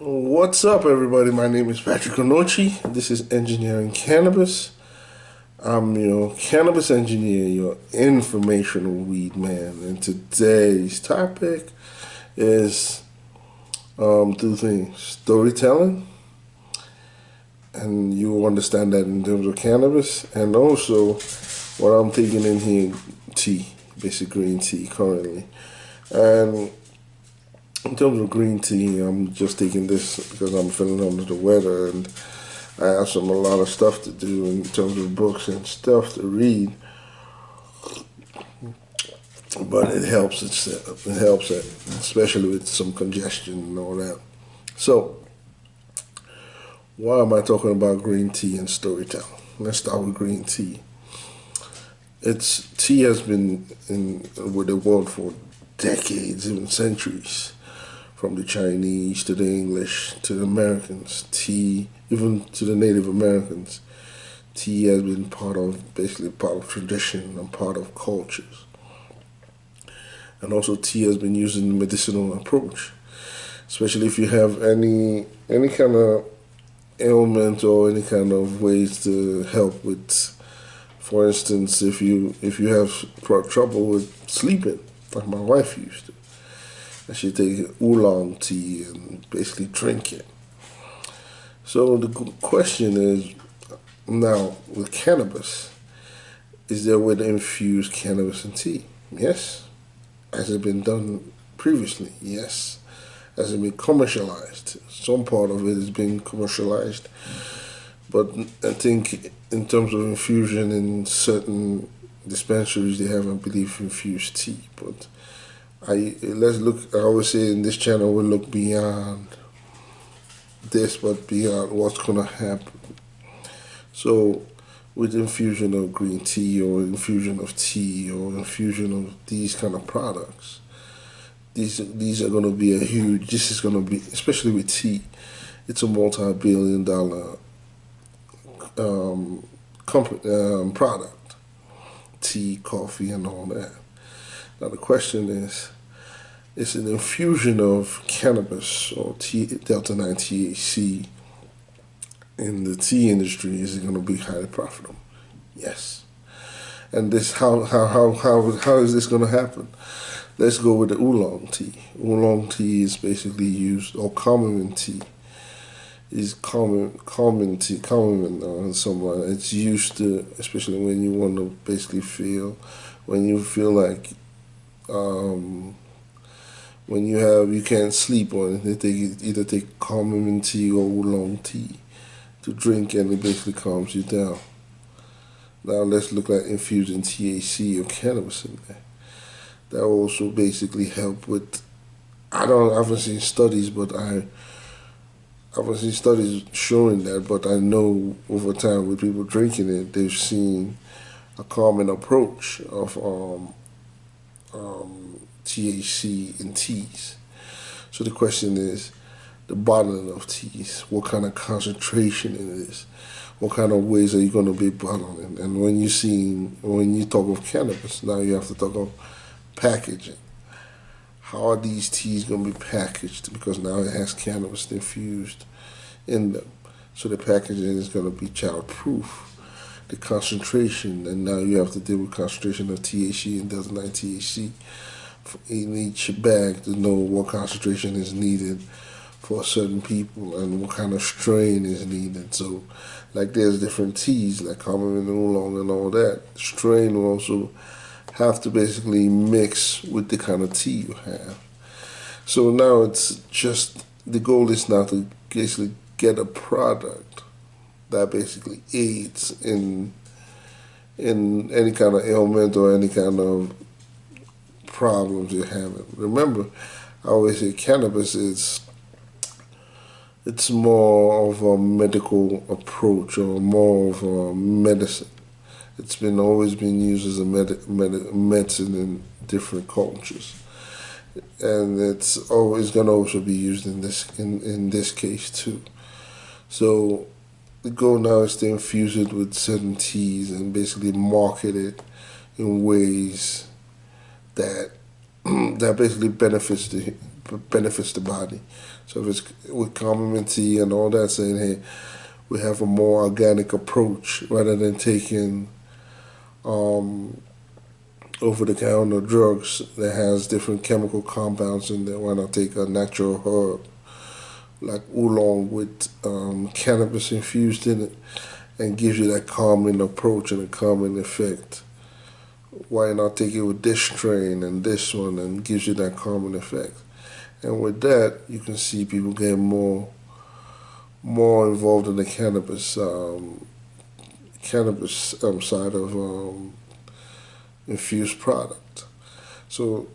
What's up, everybody? My name is Patrick Onochi. This is Engineering Cannabis. I'm your cannabis engineer, your informational weed man. And today's topic is two things: storytelling, and you will understand that in terms of cannabis, and also what I'm taking in here, tea, basic green tea currently. And in terms of green tea, I'm just taking this because I'm feeling under the weather and I have a lot of stuff to do in terms of books and stuff to read. But it helps. It helps, especially with some congestion and all that. So, why am I talking about green tea and storytelling? Let's start with green tea. Tea has been with the world for decades, even centuries. From the Chinese to the English to the Americans, tea, even to the Native Americans, tea has been basically part of tradition and part of cultures. And also tea has been used in the medicinal approach, especially if you have any kind of ailment or any kind of ways to help with. For instance, if you have trouble with sleeping, like my wife used to, and she take oolong tea and basically drink it. So the question is now with cannabis, is there a way to infuse cannabis in tea? Yes. Has it been done previously? Yes. Has it been commercialized? Some part of it is being commercialized, but I think in terms of infusion in certain dispensaries, they have, I believe, infused tea. But let's look. I always say in this channel we look beyond this, but beyond what's gonna happen. So, with infusion of green tea or infusion of tea or infusion of these kind of products, these are gonna be a huge. This is gonna be, especially with tea, it's a multi-billion-dollar product. Tea, coffee, and all that. Now the question is an infusion of cannabis or delta 9 THC in the tea industry, is it going to be highly profitable? Yes. And this how is this going to happen? Let's go with the oolong tea. Oolong tea is basically used, or common tea is common tea, someone. It's used to, especially when you want to basically when you feel like when you can't sleep on it, they either take common tea or oolong tea to drink, and it basically calms you down. Now let's look at infusing THC or cannabis in there. That will also basically help with. I haven't seen studies, but I haven't seen studies showing that, but I know over time with people drinking it, they've seen a common approach of THC in teas. So the question is, the bottling of teas, what kind of concentration it is, what kind of ways are you going to be bottling? And when you talk of cannabis, now you have to talk of packaging. How are these teas going to be packaged? Because now it has cannabis infused in them. So the packaging is going to be child-proof. The concentration, and now you have to deal with concentration of THC and delta 9 THC in each bag to know what concentration is needed for certain people and what kind of strain is needed. So, like there's different teas, like common and oolong and all that. Strain will also have to basically mix with the kind of tea you have. So now it's just, the goal is now to basically get a product that basically aids in any kind of ailment or any kind of problems you're having. Remember, I always say cannabis it's more of a medical approach or more of a medicine. It's always been used as a medicine in different cultures, and it's always going to also be used in this case too. So the goal now is to infuse it with certain teas and basically market it in ways that that basically benefits the body. So if it's with community and all that, saying, hey, we have a more organic approach rather than taking um, over-the-counter drugs that has different chemical compounds in there. Why not take a natural herb like oolong with cannabis infused in it and gives you that calming approach and a calming effect? Why not take it with this strain and this one and gives you that calming effect? And with that, you can see people get more involved in the cannabis side of infused product. So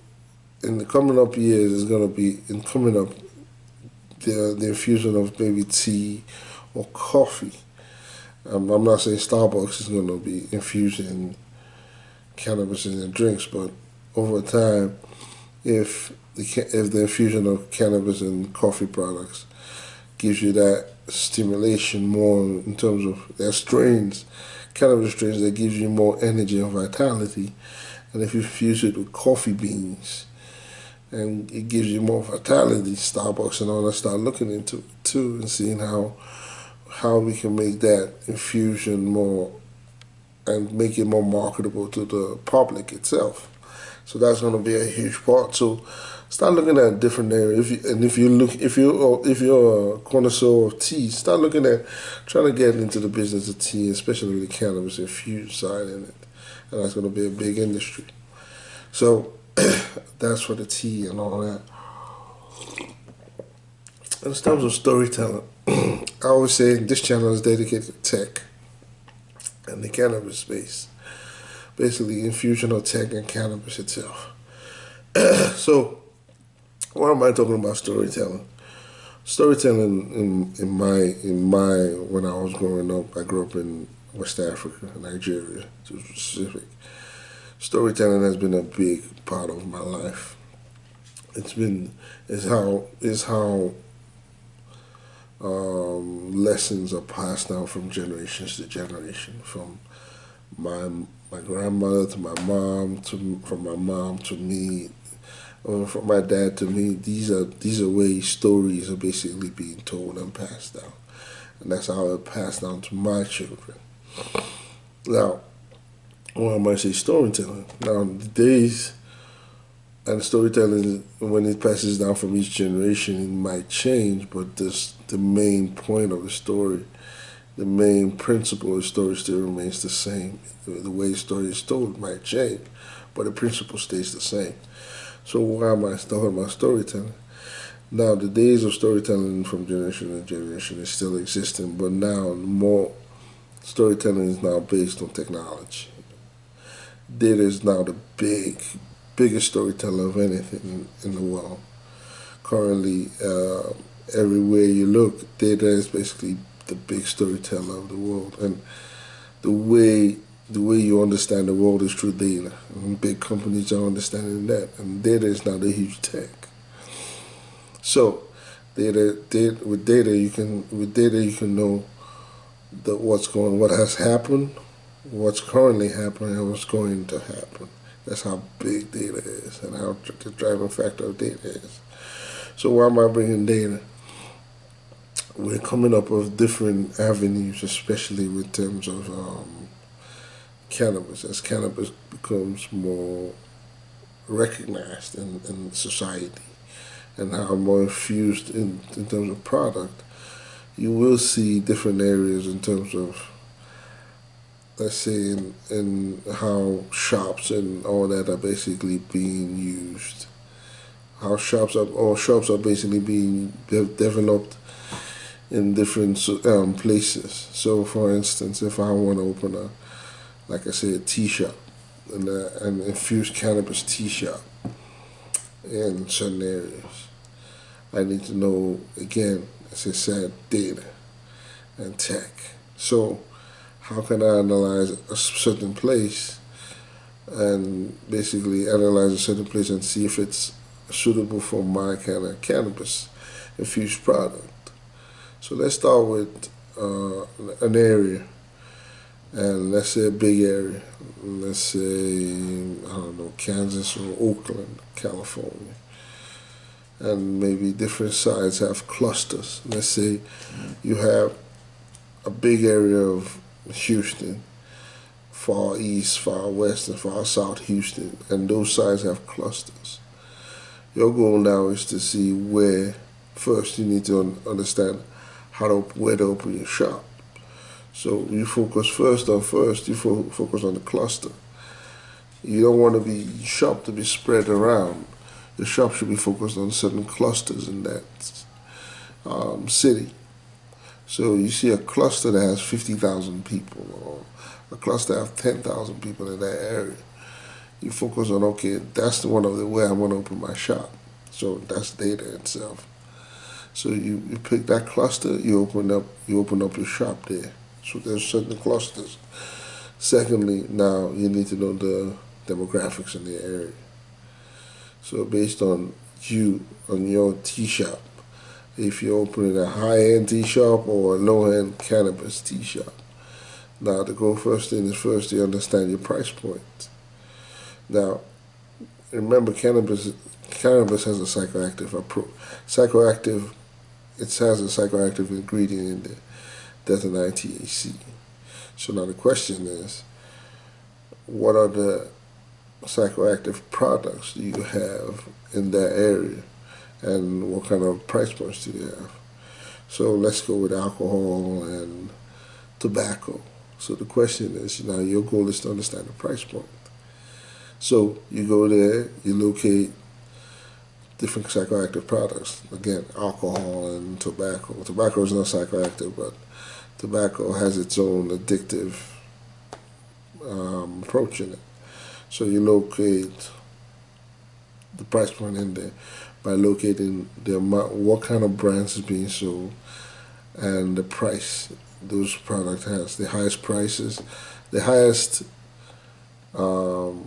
in the coming up years, it's going to be in coming up the infusion of maybe tea or coffee. I'm not saying Starbucks is going to be infusing cannabis in their drinks, but over time, if the infusion of cannabis in coffee products gives you that stimulation more in terms of their strains, cannabis strains that gives you more energy and vitality, and if you infuse it with coffee beans and it gives you more vitality, Starbucks and all that start looking into it too and seeing how we can make that infusion more and make it more marketable to the public itself. So that's going to be a huge part. So start looking at different areas. If you're a connoisseur of tea, start looking at trying to get into the business of tea, especially with the cannabis infused side in it, and that's going to be a big industry. So that's for the tea and all that. In terms of storytelling, I always say this channel is dedicated to tech and the cannabis space. Basically, infusion of tech and cannabis itself. So, why am I talking about storytelling? Storytelling in my when I was growing up, I grew up in West Africa, Nigeria, to be specific. Storytelling has been a big part of my life. It's how lessons are passed down from generations to generation, from my grandmother to my mom, from my mom to me, or from my dad to me. These are ways stories are basically being told and passed down, and that's how it passed down to my children. Now, when I might say storytelling, now the days and storytelling, when it passes down from each generation, it might change, but the main point of the story, the main principle of the story still remains the same. The way the story is told might change, but the principle stays the same. So why am I talking about storytelling? Now, the days of storytelling from generation to generation is still existing, but now more storytelling is now based on technology. Data is now the biggest storyteller of anything in the world. Currently, everywhere you look, data is basically the big storyteller of the world, and the way you understand the world is through data. And big companies are understanding that, and data is now the huge tech. So, with data you can know what has happened, what's currently happening, and what's going to happen. That's how big data is, and how the driving factor of data is. So why am I bringing data? We're coming up with different avenues, especially with terms of cannabis. As cannabis becomes more recognized in society and how more infused in terms of product, you will see different areas in terms of, let's say, in how shops and all that are basically being used. How shops are basically being developed in different places. So, for instance, if I want to open like I say, a tea shop, an infused cannabis tea shop in certain areas, I need to know, again, as I said, data and tech. So, how can I analyze a certain place and basically analyze a certain place and see if it's suitable for my kind of cannabis infused product? So let's start with an area, and let's say a big area. Let's say, I don't know, Kansas or Oakland, California. and maybe different sides have clusters. Let's say you have a big area of Houston, far east, far west, and far south Houston, and those sides have clusters. Your goal now is to see where, first you need to understand where to open your shop. So you focus you focus on the cluster. You don't want to be your shop to be spread around. Your shop should be focused on certain clusters in that city. So you see a cluster that has 50,000 people, or a cluster that has 10,000 people in that area. You focus on, okay, that's one of the way I want to open my shop. So that's data itself. So you pick that cluster, you open up your shop there. So there's certain clusters. Secondly, now you need to know the demographics in the area. So based on your tea shop, if you're opening a high-end tea shop or a low-end cannabis tea shop. Now, to go first thing is first you understand your price point. Now, remember cannabis has a psychoactive approach. It has a psychoactive ingredient in there, detonite THC. So now the question is, what are the psychoactive products do you have in that area, and what kind of price points do they have? So let's go with alcohol and tobacco. So the question is, now your goal is to understand the price point. So you go there, you locate different psychoactive products. Again, alcohol and tobacco. Tobacco is not psychoactive, but tobacco has its own addictive approach in it. So you locate the price point in there by locating the amount, what kind of brands is being sold, and the price those products has. The highest prices, the highest brand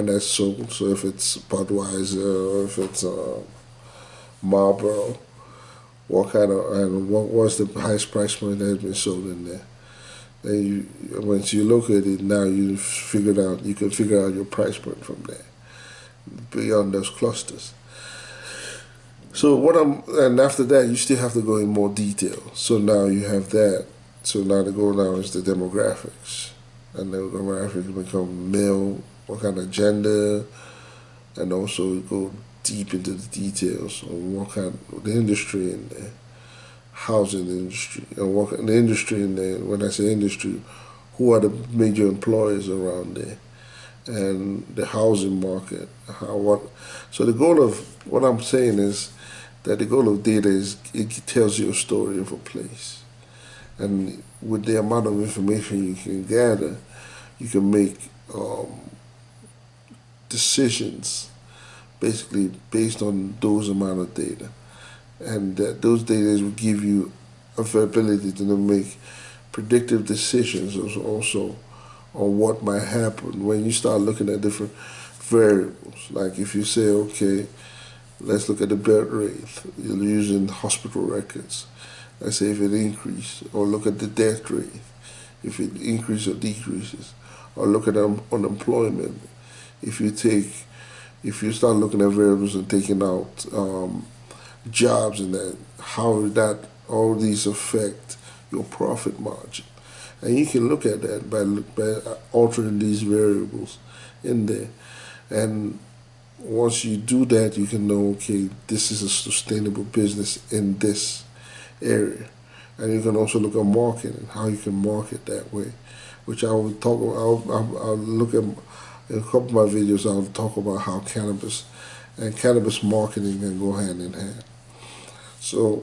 that's sold. So if it's Budweiser or if it's Marlboro, what was the highest price point that has been sold in there? Then once you locate it, now you can figure out your price point from there, beyond those clusters. So and after that, you still have to go in more detail. So now you have that. So now the goal now is the demographics, and the demographics become male, what kind of gender, and also go deep into the details on what kind of the industry in there, housing industry, and what the industry in there. When I say industry, who are the major employers around there, and the housing market. So the goal of what I'm saying is that the goal of data is it tells you a story of a place, and with the amount of information you can gather, you can make decisions basically based on those amount of data, and those data will give you a ability to make predictive decisions also on what might happen when you start looking at different variables. Like if you say, okay, let's look at the birth rate. You're using hospital records. Let's say if it increases, or look at the death rate, if it increases or decreases, or look at unemployment. If you start looking at variables and taking out jobs and that, how that all these affect your profit margin, and you can look at that by altering these variables in there, and once you do that, you can know, okay, this is a sustainable business in this area. And you can also look at marketing, how you can market that way, which I will talk about. I'll look at in a couple of my videos. I'll talk about how cannabis and cannabis marketing can go hand in hand. So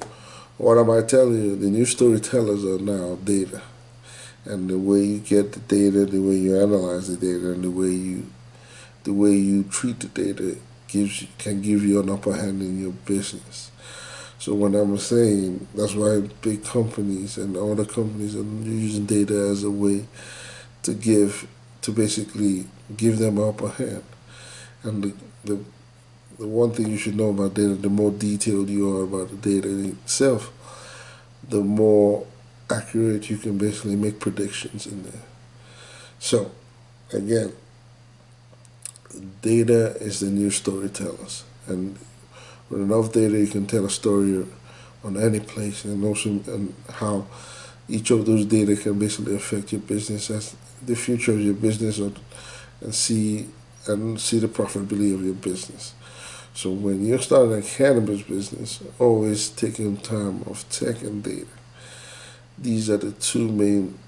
what am I telling you? The new storytellers are now data. And the way you get the data, the way you analyze the data, and the way you treat the data can give you an upper hand in your business. So when I'm saying, that's why big companies and other companies are using data as a way to basically give them an upper hand. And the one thing you should know about data, the more detailed you are about the data itself, the more accurate you can basically make predictions in there. So, again, data is the new storytellers, and With enough data, you can tell a story on any place, and also and how each of those data can basically affect your business as the future of your business, and see the profitability of your business. So when you're starting a cannabis business, always taking time of tech and data. These are the two main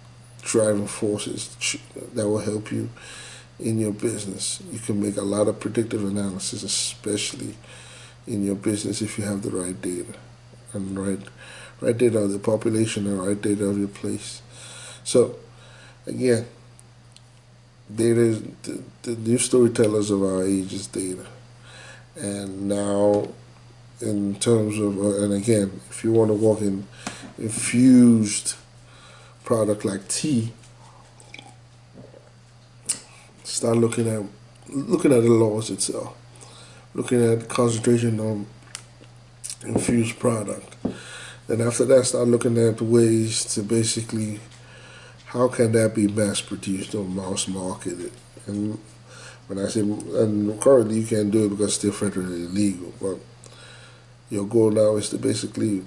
driving forces that will help you in your business. You can make a lot of predictive analysis, especially in your business, if you have the right data and right data of the population and right data of your place. So again, data is the new storytellers of our age is data. And now, in terms of and again, if you want to walk in infused product like tea, start looking at the laws itself, looking at concentration on infused product. Then after that, start looking at ways to basically how can that be mass produced or mass marketed. And when I say, and currently you can't do it because it's still federally illegal, but your goal now is to basically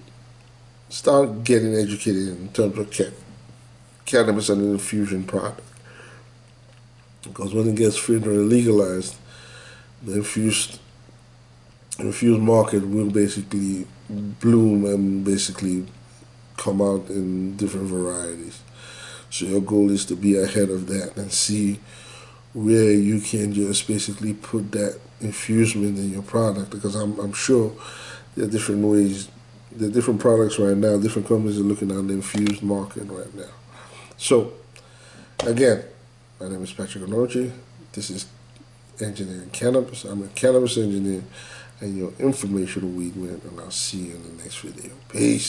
start getting educated in terms of cannabis and an infusion product. Because when it gets federally legalized, the infused market will basically bloom and basically come out in different varieties. So your goal is to be ahead of that and see where you can just basically put that infusement in your product, because I'm sure there are different ways, there are different products right now, different companies are looking at the infused market right now. So again, my name is Patrick Onochi. This is Engineering Cannabis. I'm a cannabis engineer and your informational weed man, and I'll see you in the next video. Peace.